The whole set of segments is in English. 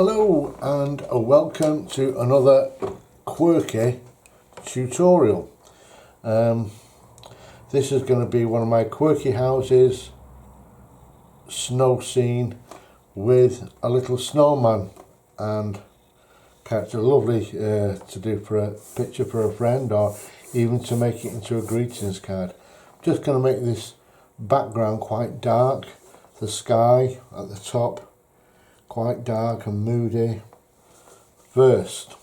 Hello and welcome to another quirky tutorial. This is going to be one of my quirky houses snow scene with a little snowman, and perhaps lovely to do for a picture for a friend, or even to make it into a greetings card. I'm just going to make this background quite dark, the sky at the top quite dark and moody first.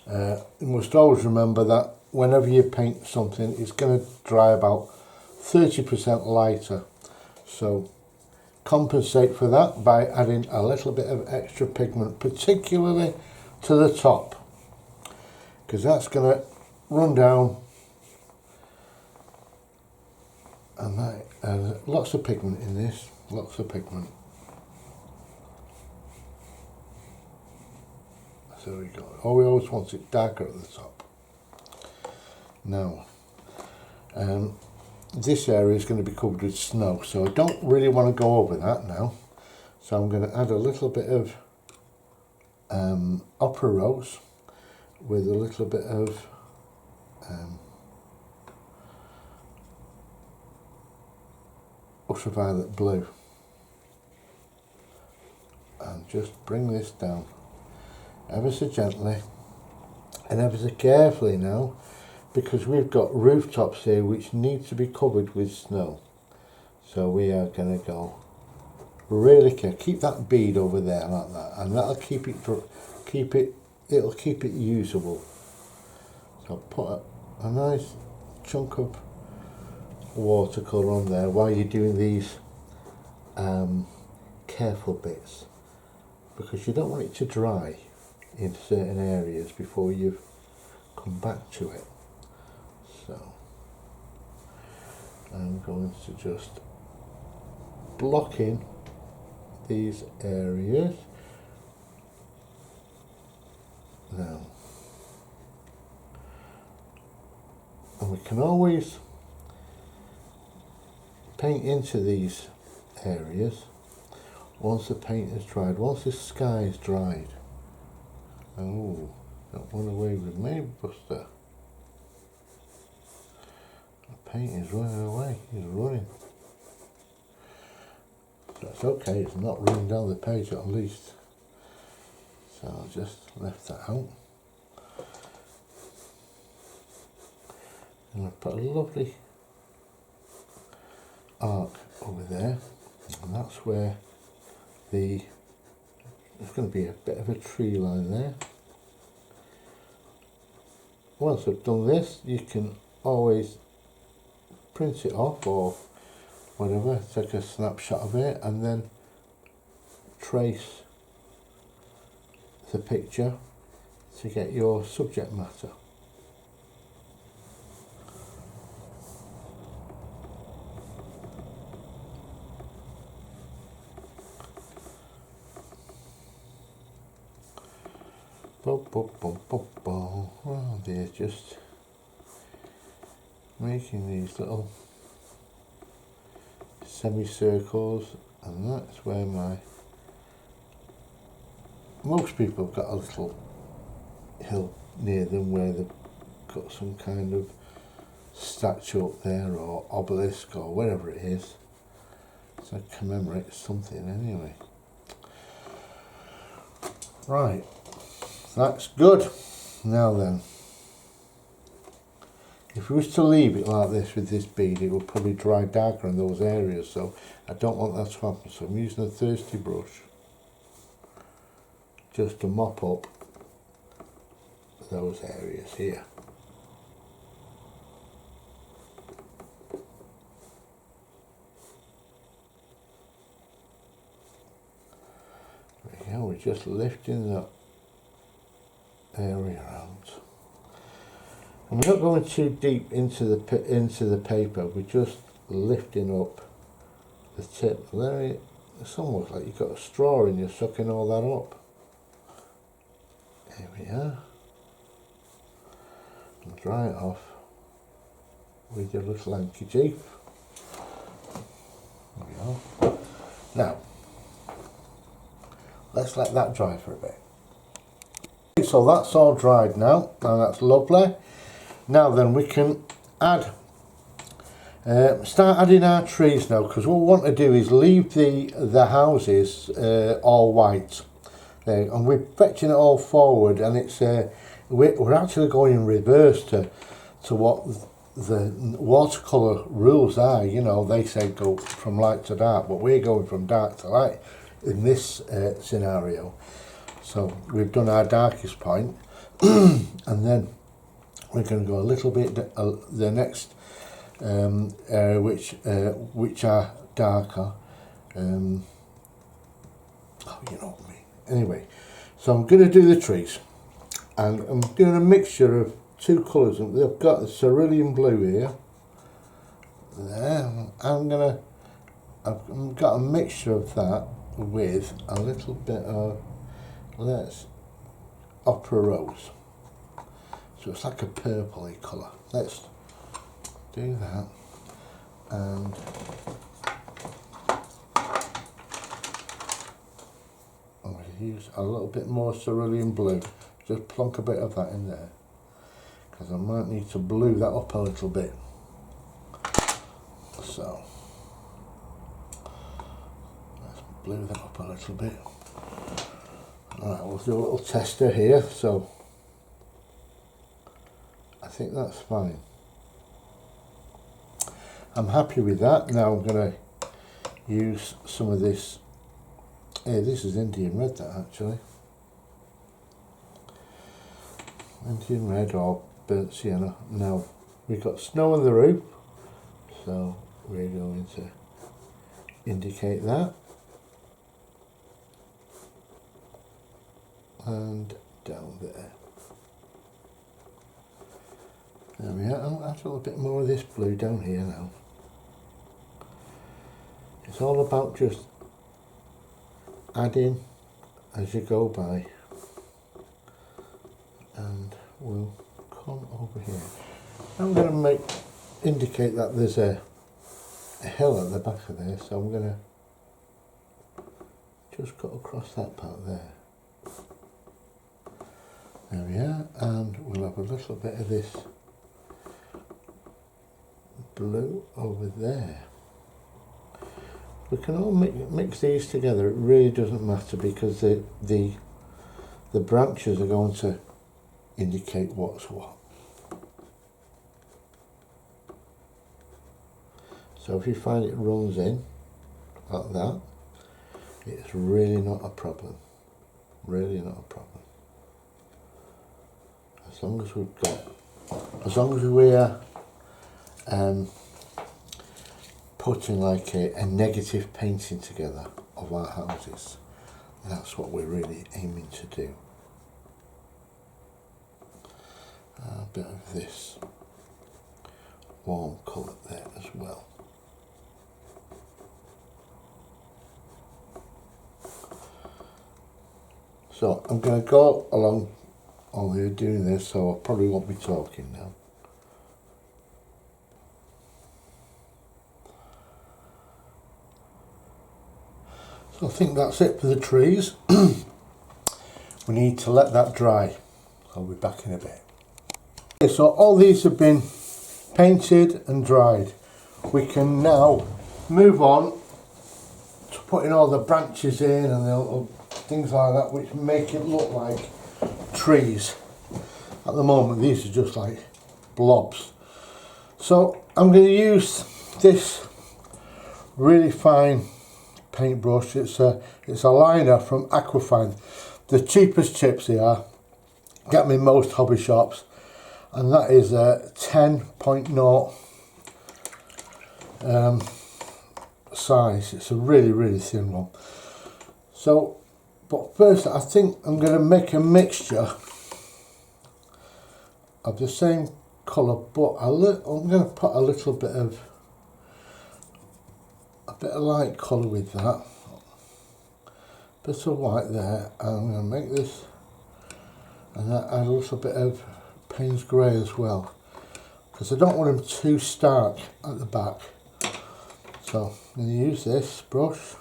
You must always remember that whenever you paint something, it's going to dry about 30% lighter, so compensate for that by adding a little bit of extra pigment, particularly to the top, because that's going to run down, and lots of pigment in this, lots of pigment. There we go. Oh, we always want it darker at the top. Now, this area is going to be covered with snow, so I don't really want to go over that now. So I'm going to add a little bit of opera rose with a little bit of ultraviolet blue, and just bring this down ever so gently and ever so carefully now, because we've got rooftops here which need to be covered with snow. So we are going to go really careful. Keep that bead over there like that, and that'll keep it usable. So put a nice chunk of watercolor on there while you're doing these careful bits, because you don't want it to dry in certain areas before you've come back to it. So I'm going to just block in these areas now, and we can always paint into these areas once the paint is dried, once the sky is dried. Oh, that went away with me, Buster. The paint is running away, he's running. That's okay, it's not running down the page at least. So I'll just left that out. And I'll put a lovely arc over there, and that's where there's going to be a bit of a tree line there. Once I've done this, you can always print it off or whatever, take a snapshot of it and then trace the picture to get your subject matter. Oh, they're just making these little semicircles, and that's where most people have got a little hill near them where they've got some kind of statue up there, or obelisk, or whatever it is, to commemorate something anyway. Right. That's good. Now then, if we was to leave it like this with this bead, it will probably dry darker in those areas, so I don't want that to happen. So I'm using a thirsty brush just to mop up those areas here. There we go, we're just lifting that area out. And we're not going too deep into the paper, we're just lifting up the tip. There, it's almost like you've got a straw and you're sucking all that up. There we are. And dry it off with your little handkerchief. There we go. Now, let's let that dry for a bit. So that's all dried now, and that's lovely. Now then we can add, start adding our trees now, because what we want to do is leave the houses all white. And we're fetching it all forward, and it's we're actually going in reverse to what the watercolor rules are. You know, they say go from light to dark, but we're going from dark to light in this scenario. So we've done our darkest point, and then we're going to go a little bit the next area which are darker. Oh, you know what I mean. Anyway, so I'm going to do the trees, and I'm doing a mixture of two colours. I've got the cerulean blue here. There, I've got a mixture of that with a little bit of opera rose. So it's like a purpley colour. Let's do that, and I'm going to use a little bit more cerulean blue. Just plonk a bit of that in there, because I might need to blue that up a little bit. So let's blue that up a little bit. Alright, we'll do a little tester here, so I think that's fine. I'm happy with that. Now I'm going to use some of this. Yeah, this is Indian red, that actually. Indian red or burnt sienna. Now we've got snow on the roof, so we're going to indicate that. And down there. There we are. I'll add a little bit more of this blue down here now. It's all about just adding as you go by. And we'll come over here. I'm going to indicate that there's a hill at the back of there, so I'm going to just cut across that part there. There we are, and we'll have a little bit of this blue over there. We can all mix these together. It really doesn't matter, because the branches are going to indicate what's what. So if you find it runs in like that, it's really not a problem. Really not a problem. As long as we are putting like a negative painting together of our houses, that's what we're really aiming to do. A bit of this warm colour there as well. So I'm going to go along while we're doing this, so I probably won't be talking now. So I think that's it for the trees. We need to let that dry. I'll be back in a bit. Okay, so all these have been painted and dried. We can now move on to putting all the branches in and the little things like that, which make it look like trees. At the moment these are just like blobs. So I'm going to use this really fine paintbrush. It's a liner from Aquafine. The cheapest chips they are. Get me in most hobby shops, and that is a 10.0 size. It's a really thin one. So, but first I think I'm going to make a mixture of the same colour, but I'm going to put a little bit of light colour with that. Bit of white there, and I'm going to make this, and add a little bit of Payne's Grey as well, because I don't want them too stark at the back. So I'm going to use this brush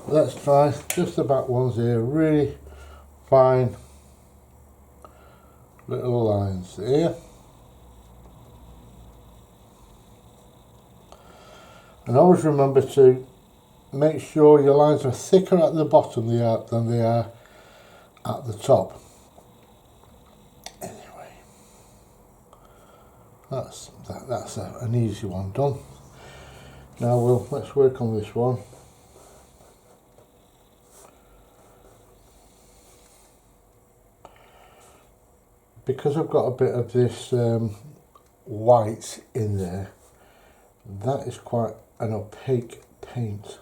Let's try just the back ones here, really fine little lines here. And always remember to make sure your lines are thicker at the bottom than they are at the top. Anyway, that's an easy one done. Now let's work on this one. Because I've got a bit of this white in there, that is quite an opaque paint,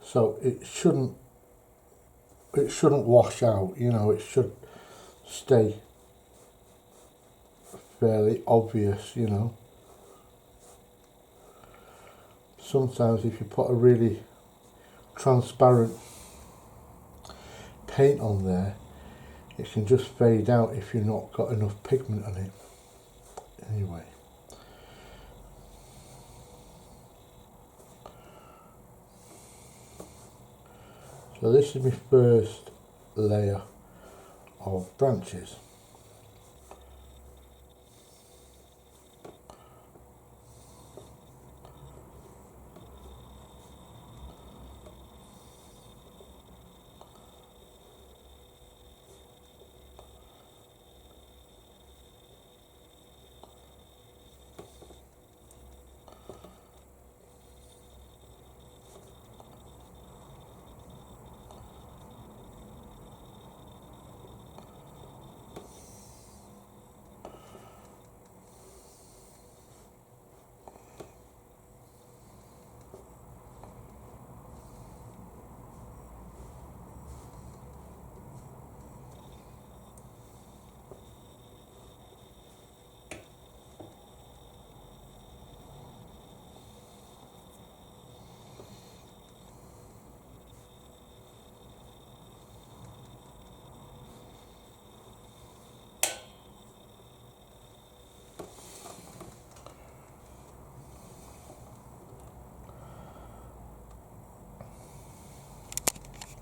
so it shouldn't wash out, you know, it should stay fairly obvious, you know. Sometimes if you put a really transparent paint on there, it can just fade out if you've not got enough pigment on it. Anyway, so this is my first layer of branches.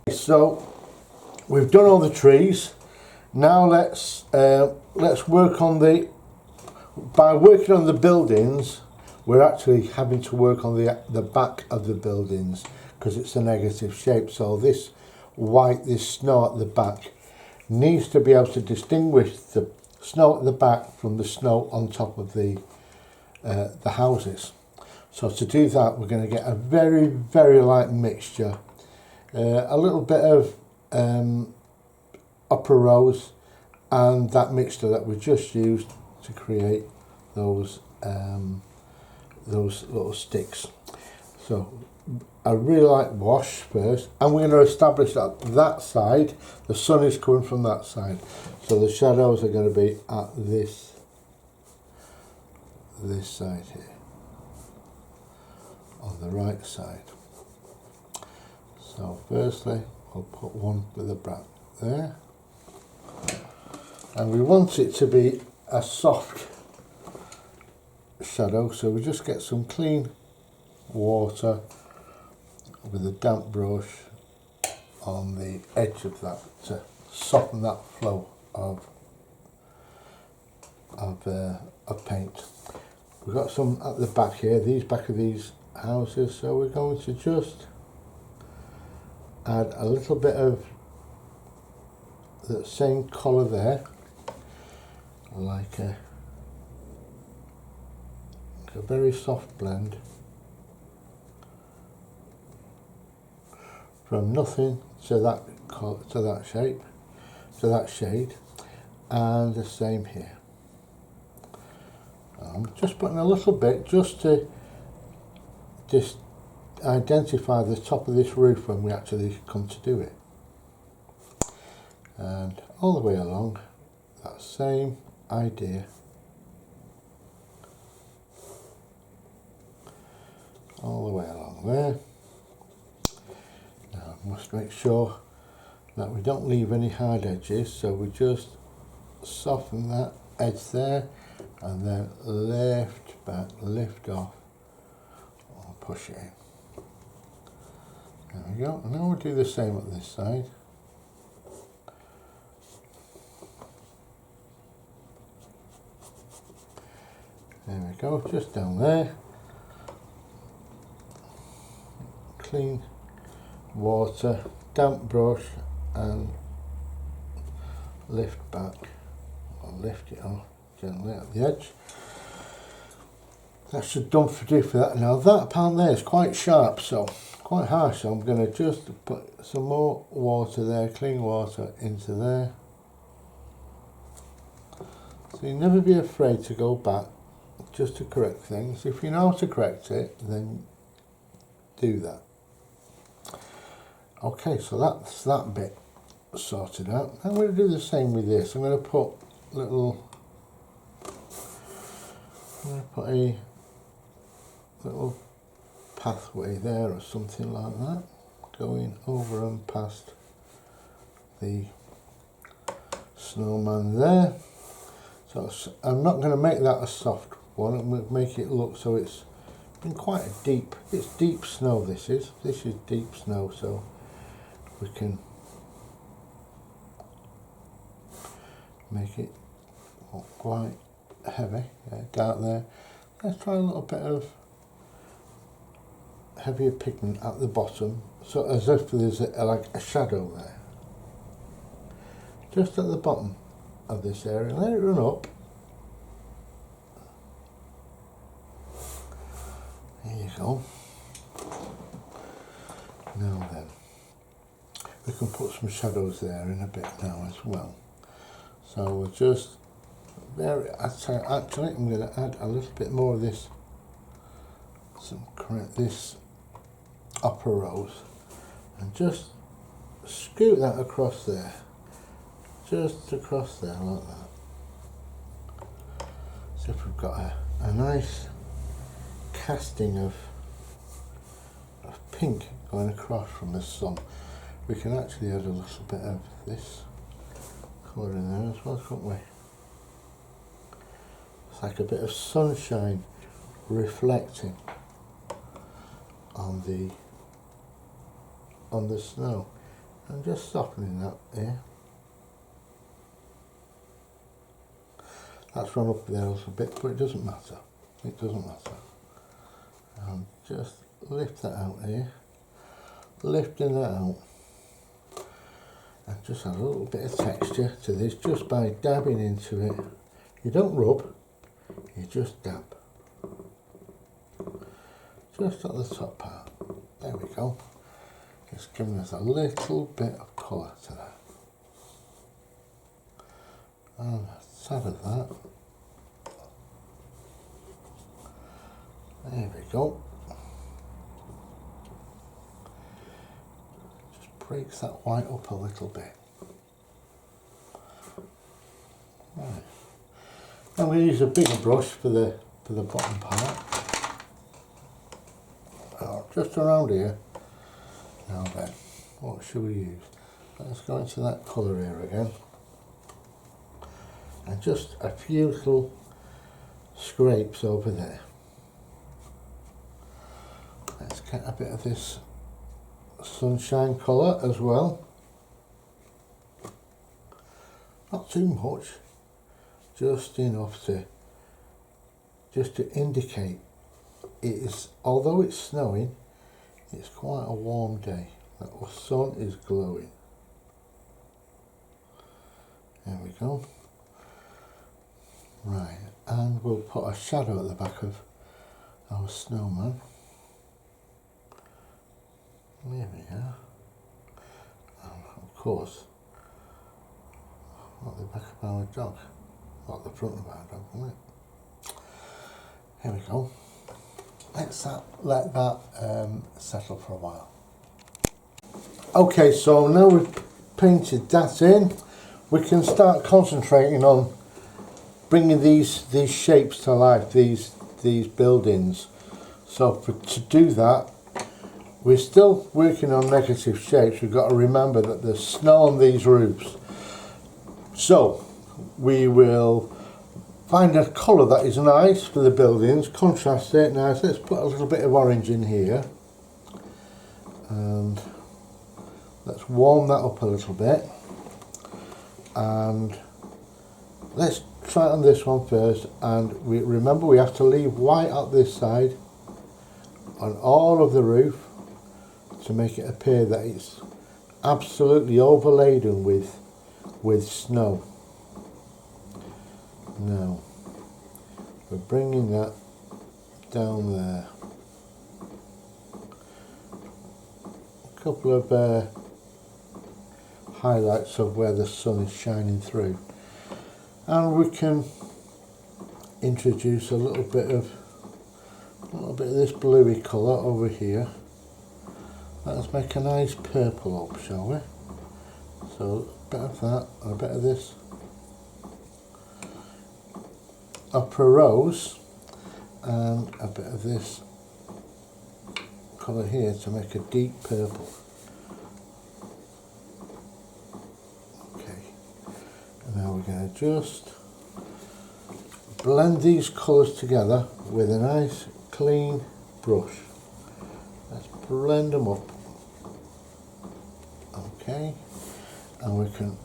So we've done all the trees. Now let's work on by working on the buildings, we're actually having to work on the back of the buildings because it's a negative shape. So this snow at the back needs to be able to distinguish the snow at the back from the snow on top of the houses. So to do that, we're going to get a very, very light mixture. A little bit of upper rose and that mixture that we just used to create those little sticks. So I really like wash first, and we're going to establish that side, the sun is coming from that side, so the shadows are going to be at this side here, on the right side. So firstly, we'll put one with a black there, and we want it to be a soft shadow, so we just get some clean water with a damp brush on the edge of that to soften that flow of paint. We've got some at the back here, back of these houses, so we're going to just add a little bit of the same colour there, like a very soft blend from nothing to that shape, to that shade, and the same here. I'm just putting a little bit just to identify the top of this roof when we actually come to do it, and all the way along that same idea, all the way along there. Now I must make sure that we don't leave any hard edges, so we just soften that edge there and then lift back, lift off, or push it in. There we go. And now we'll do the same at this side. There we go, just down there. Clean water, damp brush, and lift back, or lift it off gently at the edge. That should do for that. Now that pan there is quite sharp, so quite harsh, so I'm going to just put some more water there, clean water into there. So you never be afraid to go back just to correct things. If you know how to correct it, then do that. Okay, so that's that bit sorted out. I'm going to do the same with this. I'm going to put a little pathway there or something like that, going over and past the snowman there. So I'm not going to make that a soft one. I'm going to make it look so it's been quite a deep, it's deep snow this is deep snow, so we can make it quite heavy. Down there, let's try a little bit of heavier pigment at the bottom, so as if there's like a shadow there, just at the bottom of this area. Let it run up. There you go. Now then, we can put some shadows there in a bit now as well. So we'll just actually I'm going to add a little bit more of this, this upper rose, and just scoot that across there, just across there like that. So if we've got a nice casting of pink going across from the sun, we can actually add a little bit of this colour in there as well, can't we? It's like a bit of sunshine reflecting on the snow, and just softening that here. That's run up there a little bit, but it doesn't matter. It doesn't matter. And just lift that out here, lifting that out, and just add a little bit of texture to this just by dabbing into it. You don't rub, you just dab. Just at the top part. There we go. It's giving us a little bit of colour to that. And a tad of that. There we go. Just breaks that white up a little bit. Right. I'm going to use a bigger brush for the bottom part. Just around here. Now then, what should we use? Let's go into that colour here again. And just a few little scrapes over there. Let's get a bit of this sunshine colour as well. Not too much, just enough to indicate it is, although it's snowing, it's quite a warm day. The sun is glowing. There we go. Right, and we'll put a shadow at the back of our snowman. There we are. And of course, at the back of our dog, not the front of our dog, isn't it? Here we go. Let's let that settle for a while. Okay, so now we've painted that in, we can start concentrating on bringing these shapes to life, these buildings. So to do that, we're still working on negative shapes. We've got to remember that there's snow on these roofs. So we will find a colour that is nice for the buildings, contrast it nice. Let's put a little bit of orange in here. And Let's warm that up a little bit, and let's try it on this one first. And remember we have to leave white at this side on all of the roof to make it appear that it's absolutely overladen with snow. Now we're bringing that down there. A couple of highlights of where the sun is shining through, and we can introduce a little bit of this bluey colour over here. Let's make a nice purple up, shall we? So a bit of that, and a bit of this opera rose, and a bit of this colour here to make a deep purple. Now we're going to just blend these colours together with a nice clean brush. Let's blend them up. Okay, and we can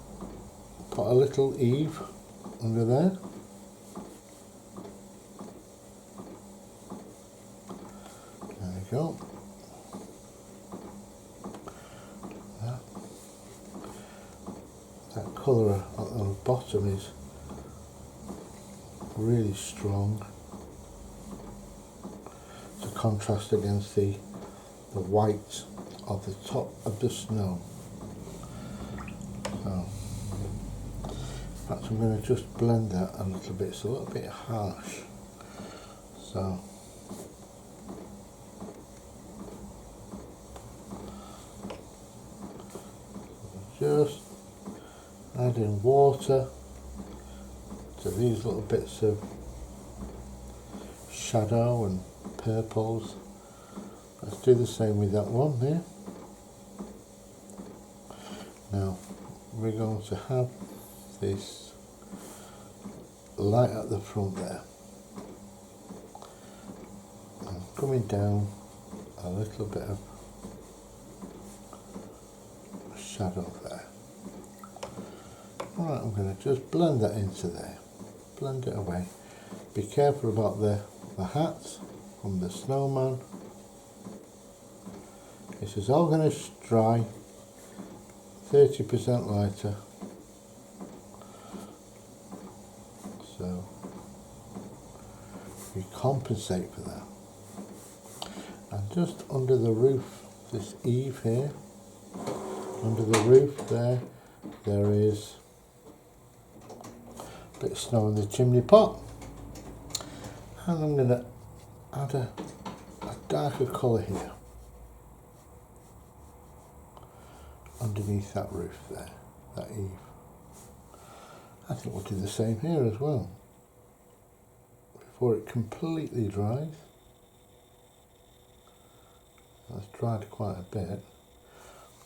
put a little Eve under there. There we go. That colour on the bottom is really strong to contrast against the white of the top of the snow. So, in fact, I'm going to just blend that a little bit. It's a little bit harsh. So just adding water to these little bits of shadow and purples. Let's do the same with that one there. Now we're going to have this light at the front there. And coming down a little bit of shadow there. Alright, I'm going to just blend that into there. Blend it away. Be careful about the hats from the snowman. This is all going to dry 30% lighter. So we compensate for that. And just under the roof, this eave here, under the roof there is a bit of snow in the chimney pot. And I'm going to add a darker colour here underneath that roof there, that eave. I think we'll do the same here as well before it completely dries. That's dried quite a bit.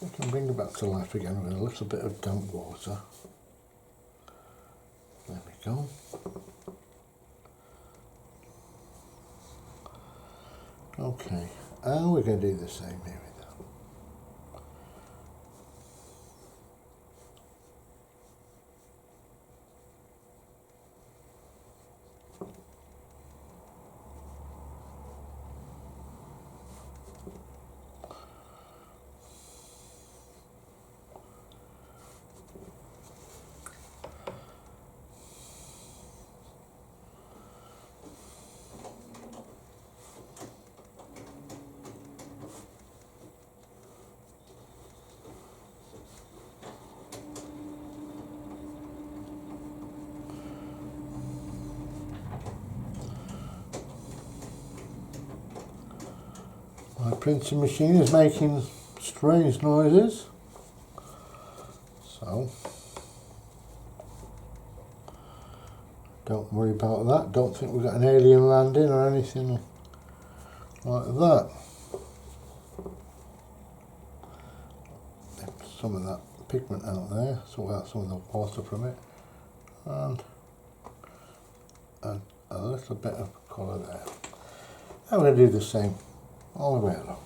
We can bring it back to life again with a little bit of damp water. There we go. Okay, and we're going to do the same here with that. My printing machine is making strange noises, so don't worry about that. Don't think we've got an alien landing or anything like that. Some of that pigment out there, so we got some of the water from it, and a little bit of colour there. I'm going to do the same all the way along.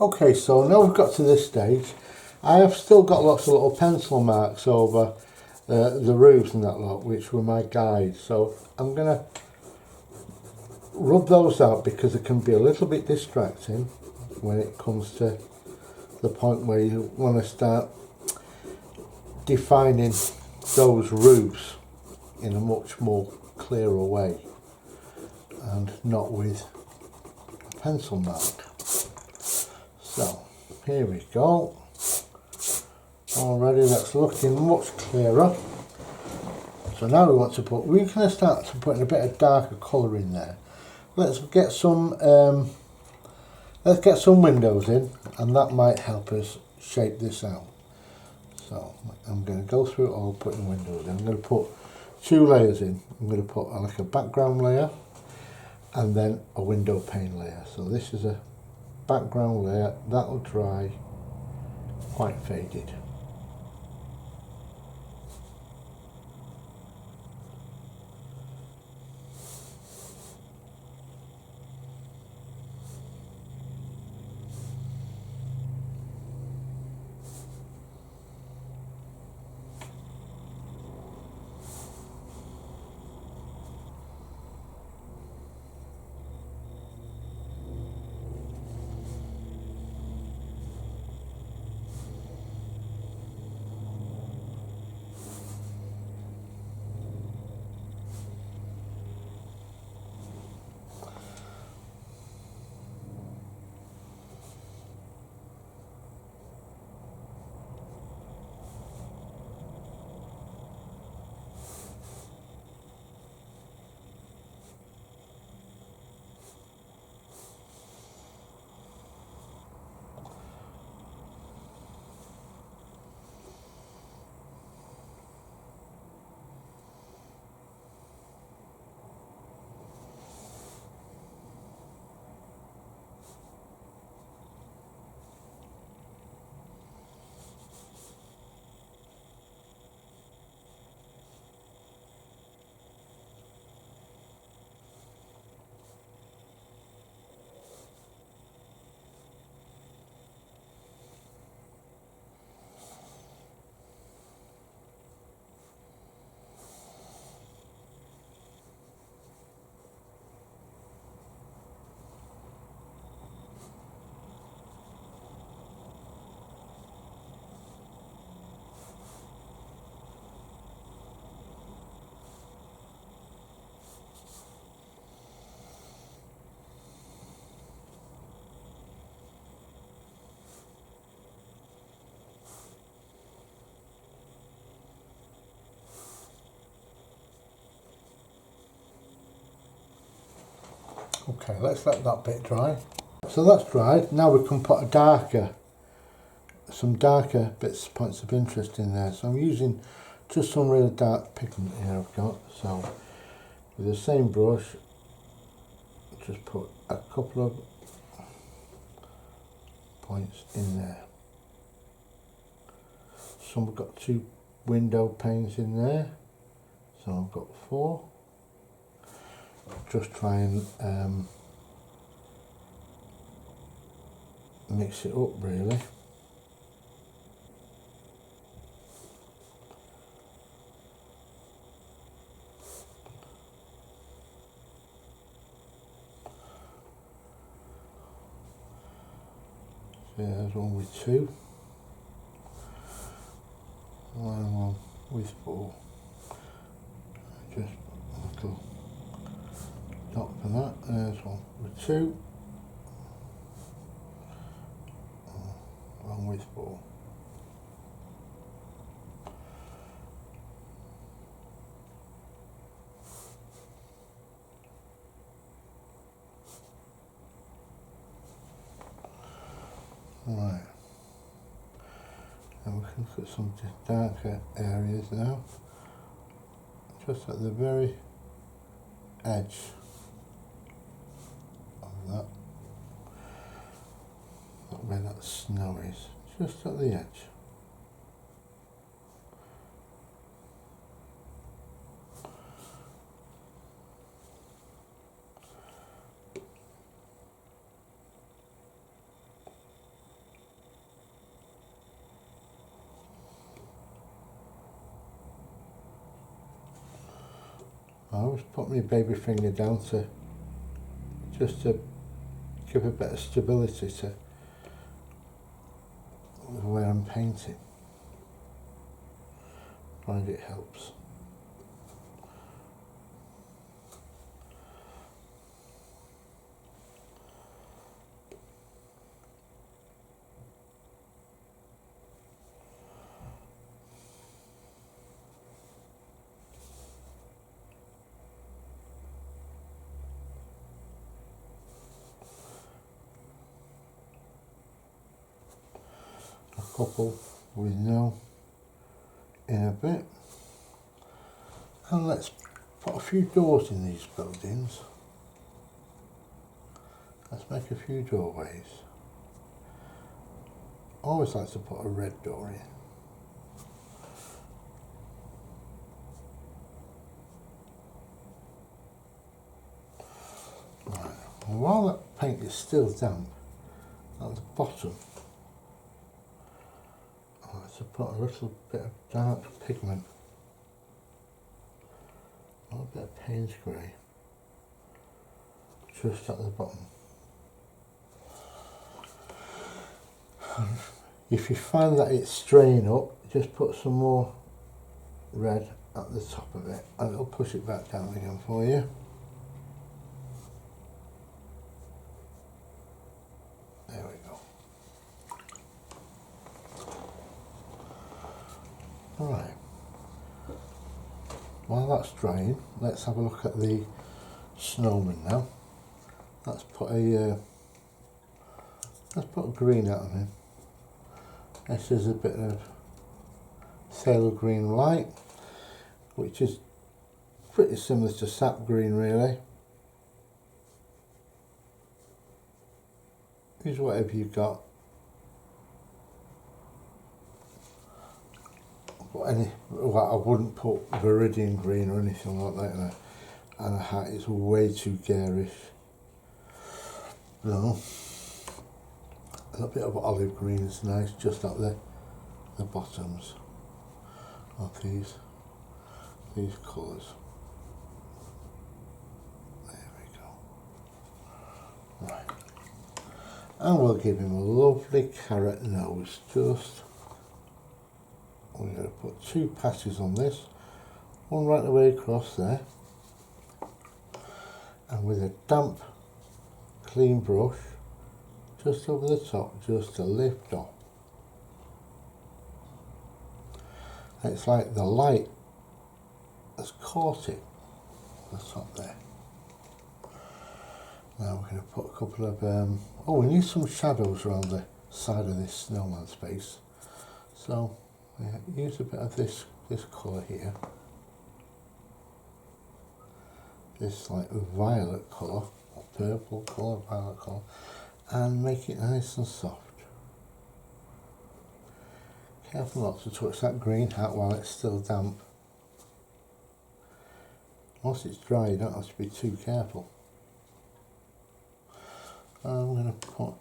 Okay, so now we've got to this stage, I have still got lots of little pencil marks over the roofs and that lot, which were my guide. So I'm going to rub those out because it can be a little bit distracting when it comes to the point where you want to start defining those roofs in a much more clearer way and not with a pencil mark. So here we go. Already that's looking much clearer. So now we're going to start to put a bit of darker colour in there. Let's get some windows in, and that might help us shape this out. So I'm going to go through it all, putting windows in. I'm going to put 2 layers in. I'm going to put like a background layer and then a window pane layer. So this is a background layer that will dry quite faded. Okay, let's let that bit dry. So that's dried. Now we can put some darker points of interest in there. So I'm using just some really dark pigment here I've got. So with the same brush, just put a couple of points in there. So we've got 2 window panes in there. So I've got 4. Just try and mix it up really. So there's one with 2, one with 4. Just a little dot for that. There's one with 2, one with 4. Right, and we can look at some darker areas now, just at the very edge of that, where that snow is, just at the edge. I always put my baby finger down to just to give a bit of stability to the way I'm painting. I find it helps. A couple we know in a bit, and let's put a few doors in these buildings. Let's make a few doorways. I always like to put a red door in. Right. And while that paint is still damp at the bottom, I like to put a little bit of dark pigment, a little bit of Payne's grey, just at the bottom. If you find that it's straying up, just put some more red at the top of it and it'll push it back down again for you. There we go. Alright, while that's drying, let's have a look at the Snowman now. Let's put a green out on him. This is a bit of Sailor Green Light, which is pretty similar to Sap Green really. Use whatever you've got. Well, I wouldn't put Viridian Green or anything like that in a hat. It's way too garish. No. A little bit of olive green is nice, just at the bottoms of these colours. There we go. Right. And we'll give him a lovely carrot nose. Just, we're going to put 2 passes on this, one right the way across there, and with a damp, clean brush, just over the top, just to lift off. It's like the light has caught it, the top there. Now we're going to put a couple of, we need some shadows around the side of this snowman space. So use a bit of this colour here. This like violet colour, or purple colour, violet colour. And make it nice and soft. Careful not to touch that green hat while it's still damp. Once it's dry, you don't have to be too careful. I'm going to put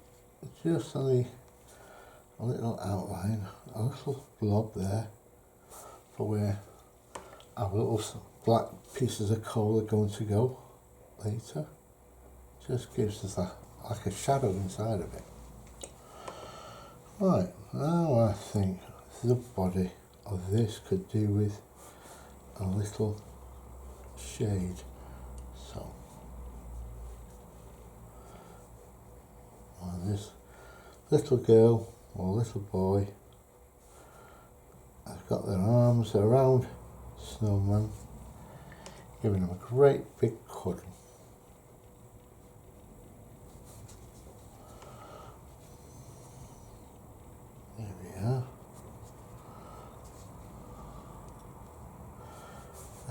just a little outline, a little blob there for where our little black pieces of coal are going to go later. Just gives us that like a shadow inside of it. Right, now I think the body of this could do with a little shade. So, this little girl or little boy has got their arms around Snowman, giving him a great big cuddle.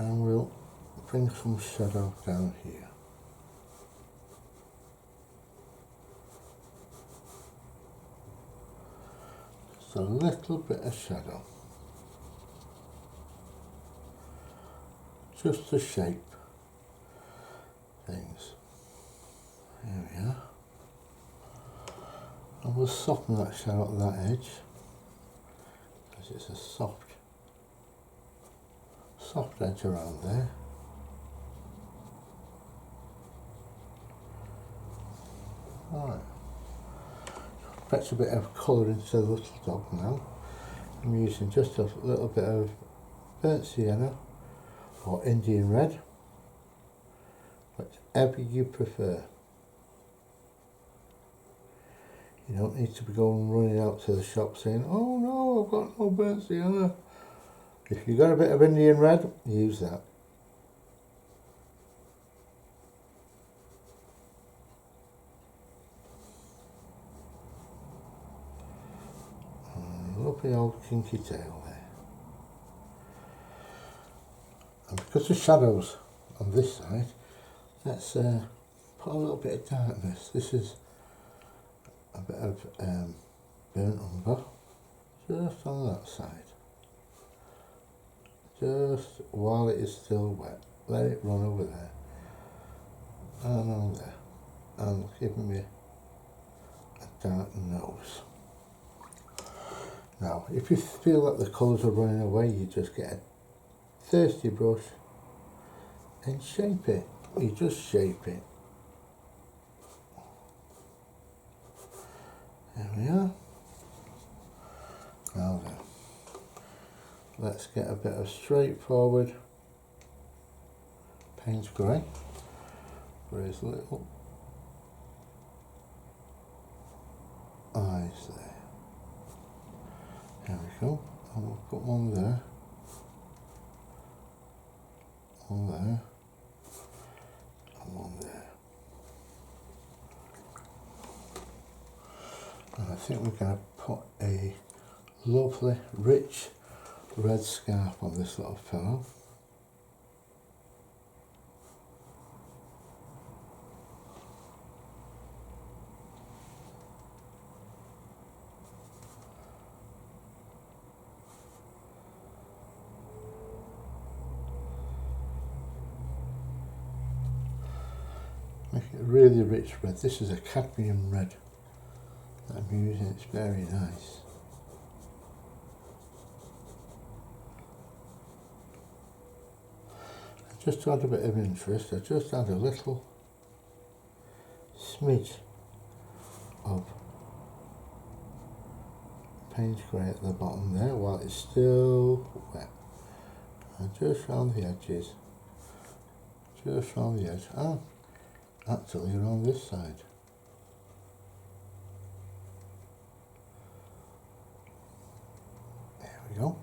And we'll bring some shadow down here. Just a little bit of shadow. Just to shape things. There we are. And we'll soften that shadow at that edge, because it's a soft edge around there. Alright, fetch a bit of colour into the little dog now. I'm using just a little bit of burnt sienna or Indian red, whatever you prefer. You don't need to be going running out to the shop saying, oh no, I've got no burnt sienna. If you've got a bit of Indian red, use that. Lovely old kinky tail there. And because of shadows on this side, let's put a little bit of darkness. This is a bit of burnt umber just on that side. Just while it is still wet, let it run over there and on there, and giving me a dark nose. Now, if you feel that the colours are running away, you just get a thirsty brush and shape it. You just shape it. There we are. Now then, let's get a bit of straightforward Payne's grey for his little eyes there. There we go, and we'll put one there, one there, and one there. And I think we're going to put a lovely, rich red scarf on this little fellow. Make it really rich red. This is a cadmium red that I'm using. It's very nice. And just to add a bit of interest, I just add a little smidge of Payne's grey at the bottom there while it's still wet. And just round the edges. Just round the edge. And actually around this side. There we go.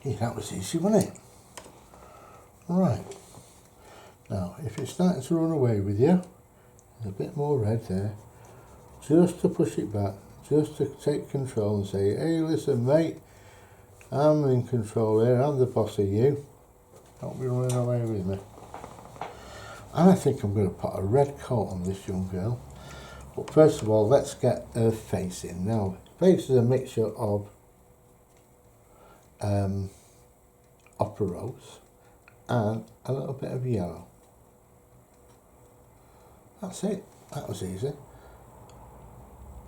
Yeah, that was easy, wasn't it? Right. Now, if it's starting to run away with you, there's a bit more red there. Just to push it back, just to take control and say, hey, listen, mate, I'm in control here. I'm the boss of you. Don't be running away with me. And I think I'm going to put a red coat on this young girl. But first of all, let's get her face in. Now, face is a mixture of opera rose and a little bit of yellow. That's it. That was easy.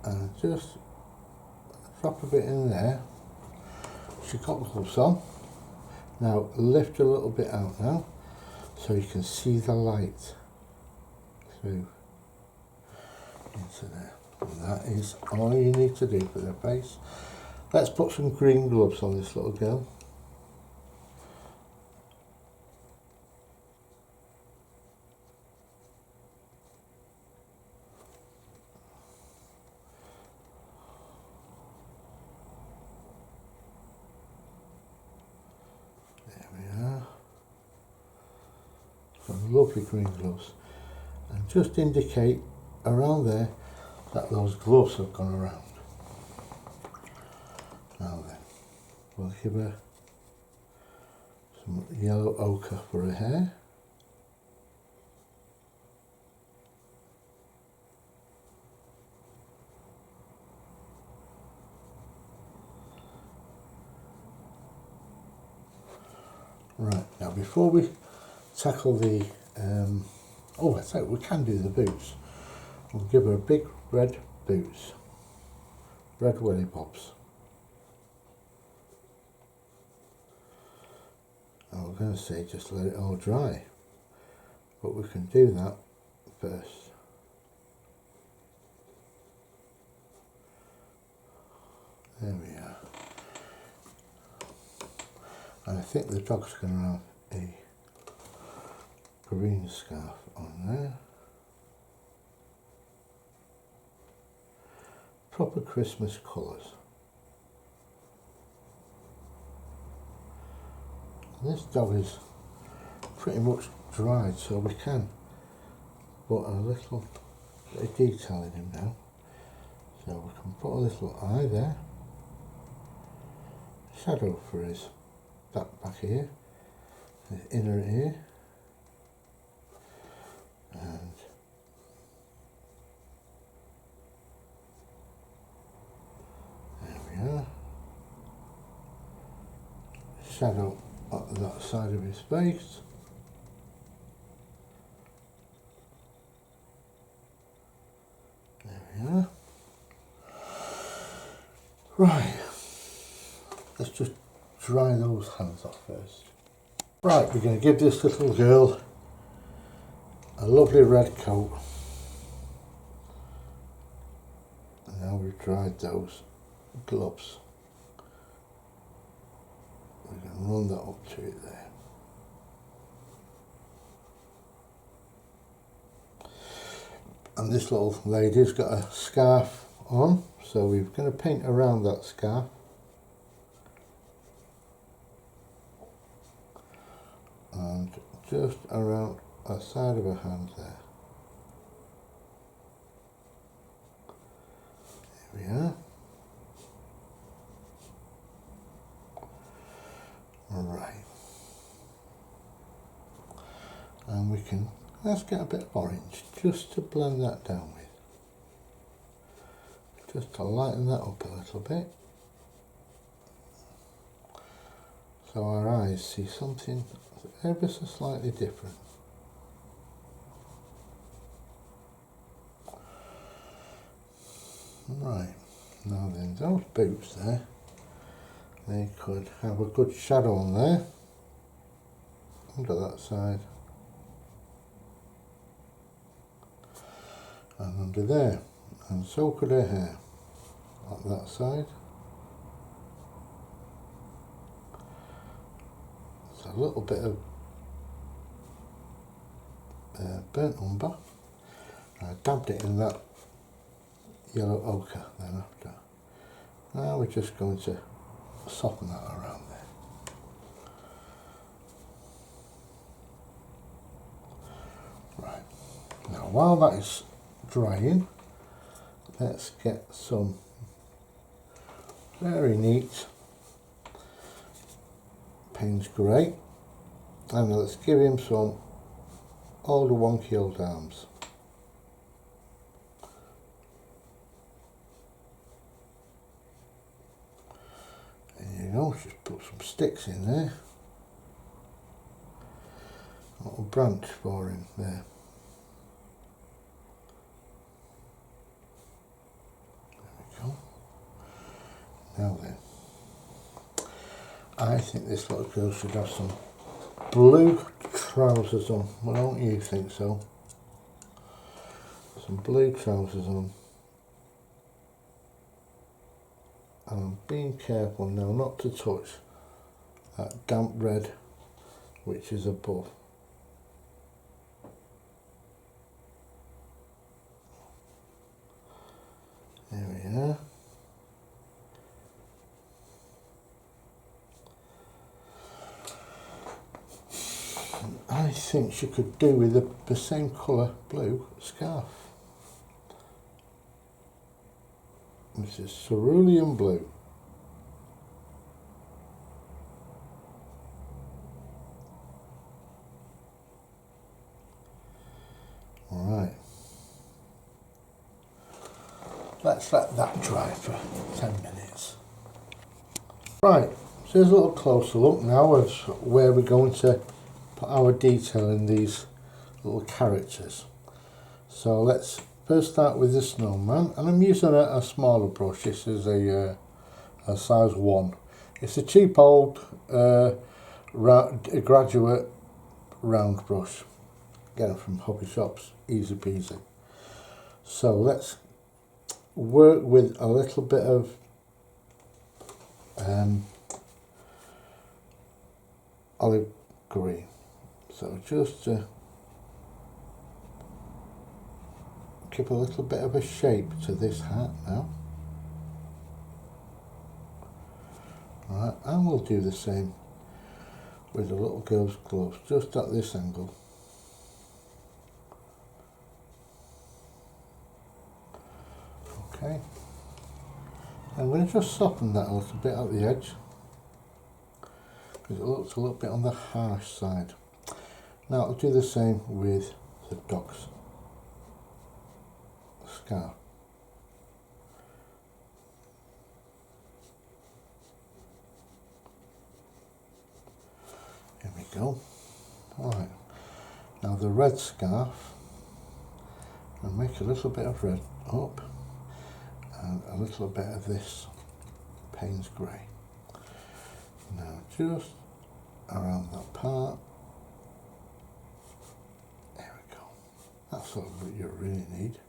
And just drop a bit in there. She got gloves on. Now, lift a little bit out now, so you can see the light through into there. And that is all you need to do for the face. Let's put some green gloves on this little girl. There we are. Some lovely green gloves. And just indicate around there that those gloves have gone around. Now then, we'll give her some yellow ochre for her hair. Right, now before we tackle the, oh I thought we can do the boots. We'll give her big red boots, red welly bobs. And we're going to say just let it all dry, but we can do that first. There we are. And I think the dog's going to have a green scarf on there. Proper Christmas colours. This dog is pretty much dried, so we can put a little bit of detail in him now. So we can put a little eye there, shadow for his back here, his inner ear, and there we are. Shadow at that side of his face. There we are. Right, let's just dry those hands off first. Right, we're going to give this little girl a lovely red coat. And now we've dried those gloves, we're going to run that up to it there. And this little lady's got a scarf on, so we're going to paint around that scarf. And just around the side of her hand there. There we are. Right. And we can, let's get a bit of orange just to blend that down with. Just to lighten that up a little bit. So our eyes see something ever so slightly different. Right, now then, those boots there, they could have a good shadow on there, under that side, and under there, and so could her hair, at that side. A little bit of burnt umber. I dabbed it in that yellow ochre then after. Now we're just going to soften that around there. Right, now while that is drying, let's get some very neat Payne's Grey, and let's give him some older wonky old arms. There you go, just put some sticks in there. A little branch for him there. There we go. Now then, I think this little girl should have some blue trousers on. Well, don't you think so? Some blue trousers on. And I'm being careful now not to touch that damp red which is above. There we are. I think she could do with the same colour blue scarf. This is cerulean blue. Alright. Let's let that dry for 10 minutes. Right, so here's a little closer look now of where we're going to put our detail in these little characters. So let's first start with the snowman, and I'm using a smaller brush. This is a size 1. It's a cheap old graduate round brush. Get it from hobby shops, easy peasy. So let's work with a little bit of olive green. So just to give a little bit of a shape to this hat now. Right, and we'll do the same with the little girl's gloves, just at this angle. Okay, I'm going to just soften that a little bit at the edge, because it looks a little bit on the harsh side. Now I'll do the same with the dog's scarf. Here we go. Alright, now the red scarf, I'll make a little bit of red up and a little bit of this Payne's grey. Now just around that part. There we go. That's what you really need.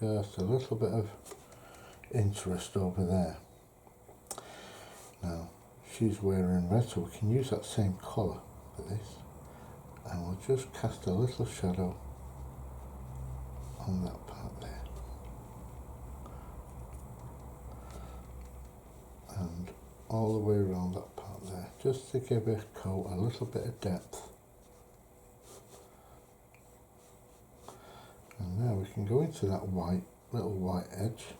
Just a little bit of interest over there. Now she's wearing red, so we can use that same colour for this, and we'll just cast a little shadow on that part there, and all the way around that part there, just to give her coat a little bit of depth. And now we can go into that little white edge.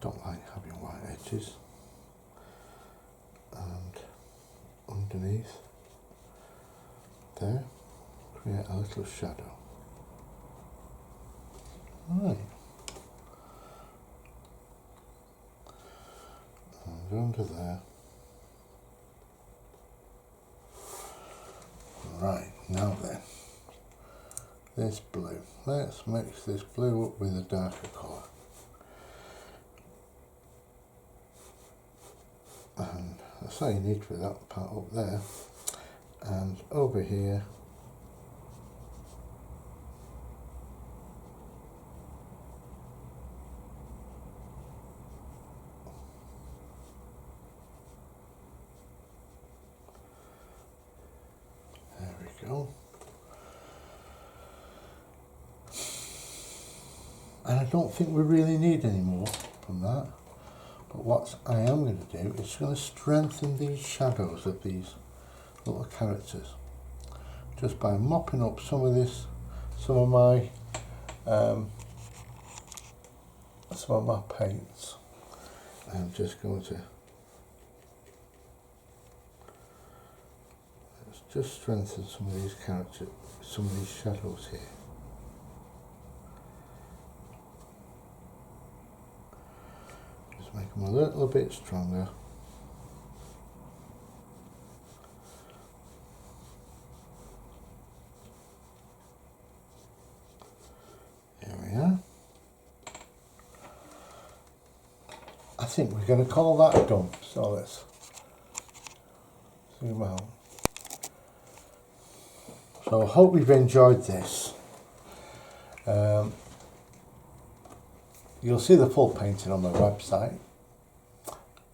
Don't like having white edges. And underneath there, create a little shadow. Right. And under there. Right, now then, this blue. Let's mix this blue up with a darker colour. And that's all you need for that part up there. And over here, there we go. And I don't think we really need any more from that. But what I am going to do is going to strengthen these shadows of these little characters, just by mopping up some of my paints. I'm just going to just strengthen some of these characters, some of these shadows here. Make them a little bit stronger. There we are. I think we're going to call that done. So let's zoom out. So I hope you've enjoyed this. You'll see the full painting on my website,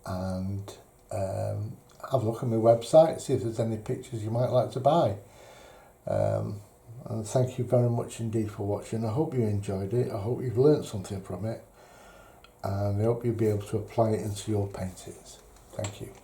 and have a look at my website, see if there's any pictures you might like to buy. And thank you very much indeed for watching. I hope you enjoyed it. I hope you've learnt something from it, and I hope you'll be able to apply it into your paintings. Thank you.